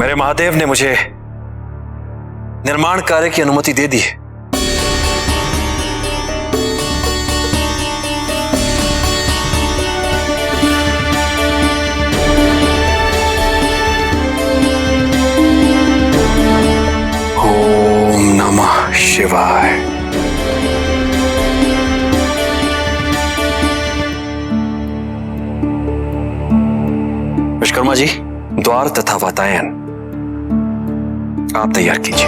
मेरे महादेव ने मुझे निर्माण कार्य की अनुमति दे दी है। ओम नमः शिवाय। विश्वकर्मा जी, द्वार तथा वातायन आप तैयार कीजिए।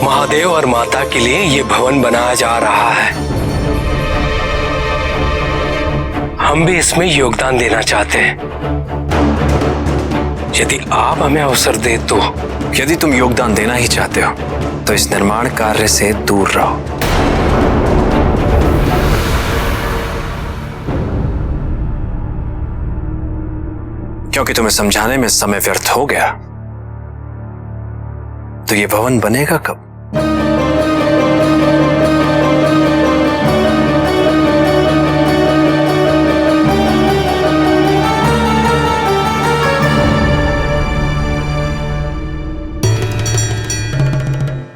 महादेव और माता के लिए ये भवन बनाया जा रहा है। हम भी इसमें योगदान देना चाहते हैं। यदि आप हमें अवसर दे तो। यदि तुम योगदान देना ही चाहते हो तो इस निर्माण कार्य से दूर रहो। क्योंकि तुम्हें समझाने में समय व्यर्थ हो गया तो ये भवन बनेगा कब?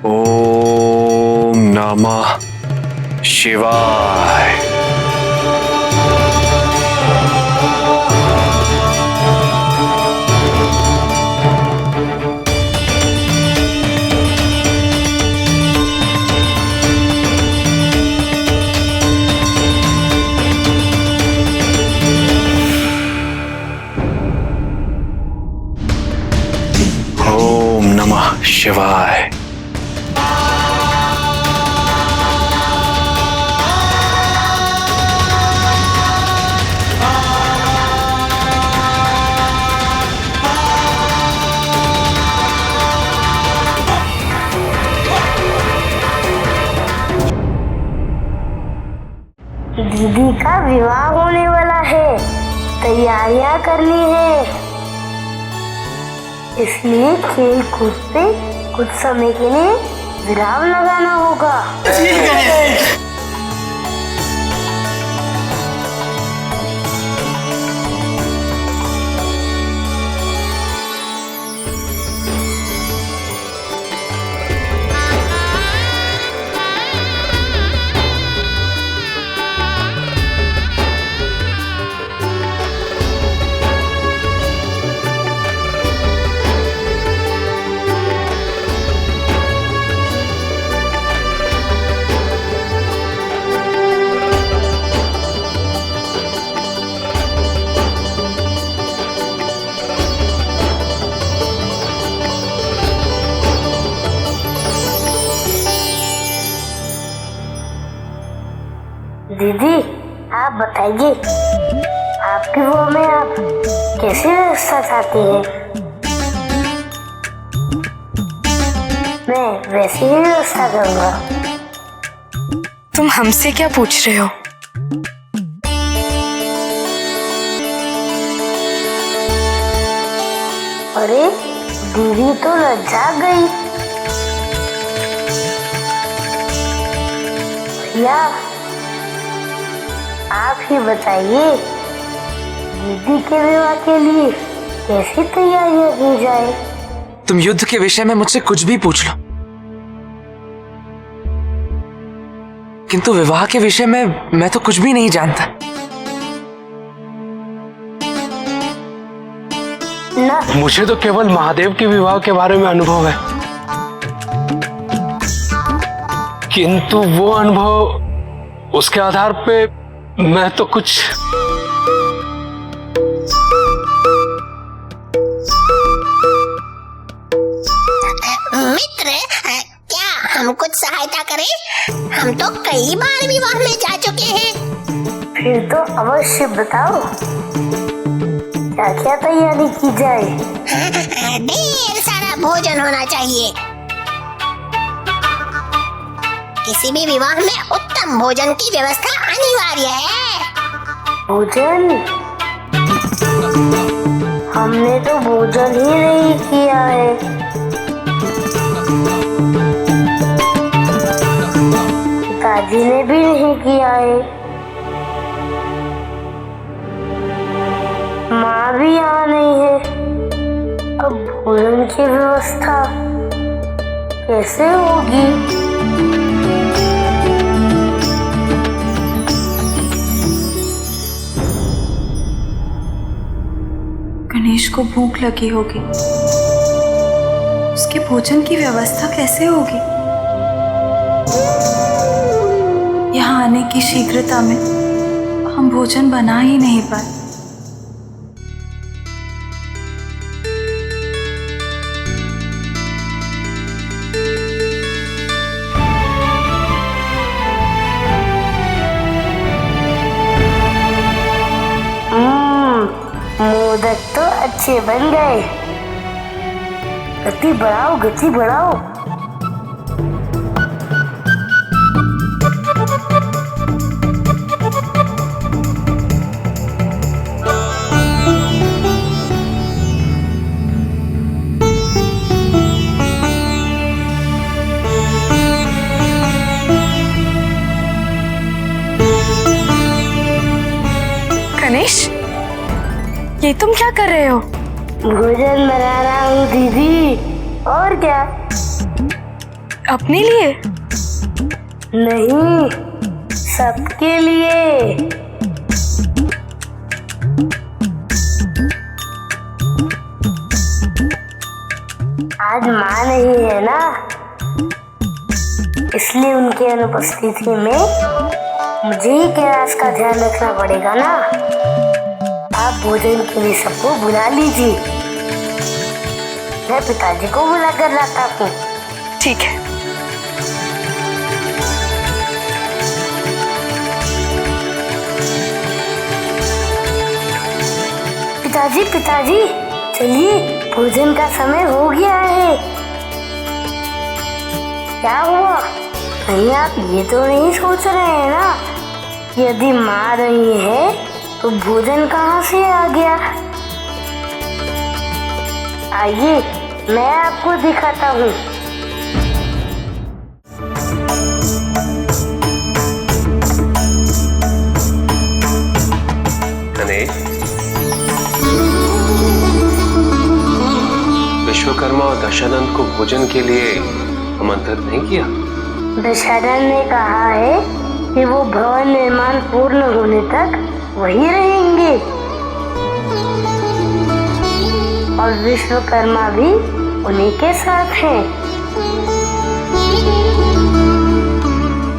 ओम नमः शिवाय। ओम नमः शिवाय। दीदी का विवाह होने वाला है, तैयारियां करनी है, इसलिए खेल कूद पे कुछ समय के लिए विराम लगाना होगा। दीदी आप बताइए, आपकी वो में आप कैसे व्यवस्था चाहती हैं? मैं वैसी ही व्यवस्था करूँगा। तुम हमसे क्या पूछ रहे हो? अरे दीदी तो लज्जा गई। भैया आप ही बताइए, दीदी के विवाह के लिए कैसी तैयारियां की जाए? तुम युद्ध के विषय में मुझसे कुछ भी पूछ लो, किंतु विवाह के विषय में मैं तो कुछ भी नहीं जानता। ना मुझे तो केवल महादेव के विवाह के बारे में अनुभव है, किंतु वो अनुभव उसके आधार पे मैं तो कुछ मित्र, क्या हम कुछ सहायता करें? हम तो कई बार विवाह में जा चुके हैं। फिर तो अवश्य बताओ, क्या क्या तैयारी की जाए? ढेर सारा भोजन होना चाहिए। किसी भी विवाह में उत्तम भोजन की व्यवस्था अनिवार्य है। भोजन? हमने तो भोजन ही नहीं किया है। पिताजी ने भी नहीं किया है। भोजन की व्यवस्था कैसे होगी? गणेश को भूख लगी होगी, उसके भोजन की व्यवस्था कैसे होगी? यहाँ आने की शीघ्रता में हम भोजन बना ही नहीं पाए। मोदक तो अच्छे बन गए। गति बढ़ाओ, गति बढ़ाओ। गणेश, ये तुम क्या कर रहे हो? भोजन बना रहा हूँ दीदी, और क्या? अपने लिए? नहीं, सबके लिए। आज माँ नहीं है ना, इसलिए उनकी अनुपस्थिति में मुझे ही कैलाश का ध्यान रखना पड़ेगा ना। आप भोजन के लिए सबको बुला लीजिए, मैं पिताजी को बुलाकर लाता हूँ। ठीक है। पिताजी, पिताजी, चलिए, भोजन का समय हो गया है। क्या हुआ? कहीं आप ये तो नहीं सोच रहे हैं ना, यदि माँ रही है तो भोजन कहाँ से आ गया? आइए, मैं आपको दिखाता हूँ। गणेश, विश्वकर्मा और दशानंद को भोजन के लिए आमंत्रित नहीं किया? दशानंद ने कहा है कि वो भवन निर्माण पूर्ण होने तक वही रहेंगे, और विश्वकर्मा भी उन्हीं के साथ हैं।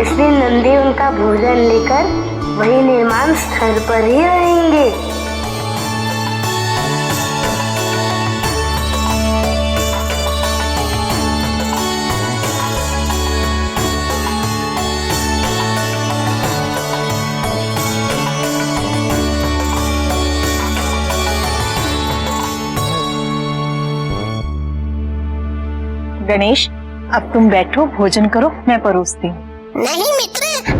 इसलिए नंदी उनका भोजन लेकर वही निर्माण स्थल पर ही रहेंगे। गणेश, अब तुम बैठो, भोजन करो, मैं परोसती हूँ। नहीं मित्र,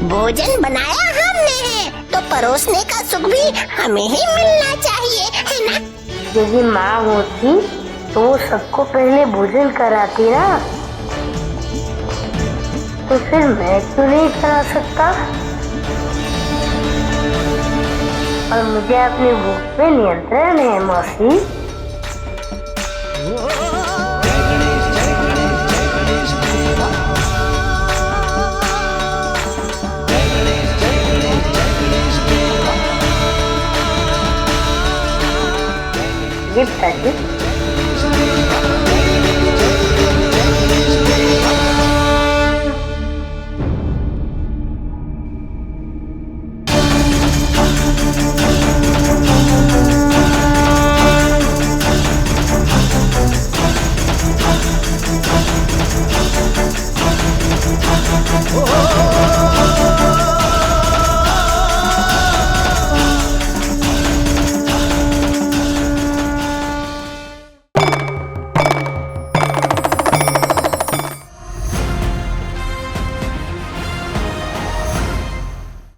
भोजन बनाया हमने है तो परोसने का सुख भी हमें ही मिलना चाहिए, है ना? यदि माँ होती तो वो सबको पहले भोजन कराती ना, तो फिर मैं क्यों नहीं करा सकता? और मुझे अपनी भूख पे नियंत्रण है मौसी। ये पिताजी,